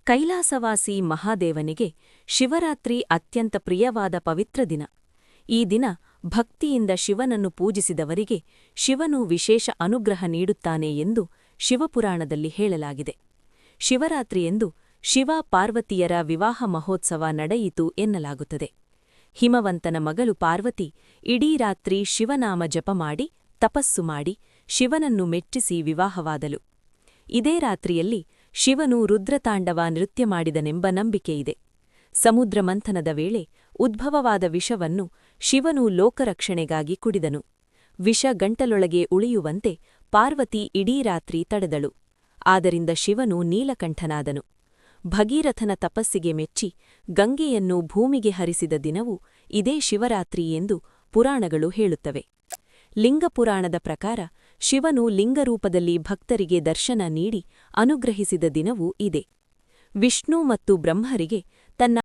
ಕೈಲಾಸವಾಸಿ ಮಹಾದೇವನಿಗೆ ಶಿವರಾತ್ರಿ ಅತ್ಯಂತ ಪ್ರಿಯವಾದ ಪವಿತ್ರ ದಿನ. ಈ ದಿನ ಭಕ್ತಿಯಿಂದ ಶಿವನನ್ನು ಪೂಜಿಸಿದವರಿಗೆ ಶಿವನು ವಿಶೇಷ ಅನುಗ್ರಹ ನೀಡುತ್ತಾನೆ ಎಂದು ಶಿವಪುರಾಣದಲ್ಲಿ ಹೇಳಲಾಗಿದೆ. ಶಿವರಾತ್ರಿಯೆಂದು ಶಿವ ಪಾರ್ವತಿಯರ ವಿವಾಹ ಮಹೋತ್ಸವ ನಡೆಯಿತು ಎನ್ನಲಾಗುತ್ತದೆ. ಹಿಮವಂತನ ಮಗಳು ಪಾರ್ವತಿ ಇಡೀ ರಾತ್ರಿ ಶಿವನಾಮ ಜಪ ಮಾಡಿ ತಪಸ್ಸು ಮಾಡಿ ಶಿವನನ್ನು ಮೆಚ್ಚಿಸಿ ವಿವಾಹವಾದಳು. ಇದೇ ರಾತ್ರಿಯಲ್ಲಿ ಶಿವನು ರುದ್ರತಾಂಡವ ನೃತ್ಯ ಮಾಡಿದನೆಂಬ ನಂಬಿಕೆಯಿದೆ. ಸಮುದ್ರ ಮಂಥನದ ವೇಳೆ ಉದ್ಭವವಾದ ವಿಷವನ್ನು ಶಿವನು ಲೋಕರಕ್ಷಣೆಗಾಗಿ ಕುಡಿದನು. ವಿಷ ಗಂಟಲೊಳಗೆ ಉಳಿಯುವಂತೆ ಪಾರ್ವತಿ ಇಡೀ ರಾತ್ರಿ ತಡೆದಳು. ಆದ್ದರಿಂದ ಶಿವನು ನೀಲಕಂಠನಾದನು. ಭಗೀರಥನ ತಪಸ್ಸಿಗೆ ಮೆಚ್ಚಿ ಗಂಗೆಯನ್ನು ಭೂಮಿಗೆ ಹರಿಸಿದ ದಿನವೂ ಇದೇ ಶಿವರಾತ್ರಿ ಎಂದು ಪುರಾಣಗಳು ಹೇಳುತ್ತವೆ. ಲಿಂಗಪುರಾಣದ ಪ್ರಕಾರ ಶಿವನು ಲಿಂಗರೂಪದಲ್ಲಿ ಭಕ್ತರಿಗೆ ದರ್ಶನ ನೀಡಿ ಅನುಗ್ರಹಿಸಿದ ದಿನವೂ ಇದೆ. ವಿಷ್ಣು ಮತ್ತು ಬ್ರಹ್ಮರಿಗೆ ತನ್ನ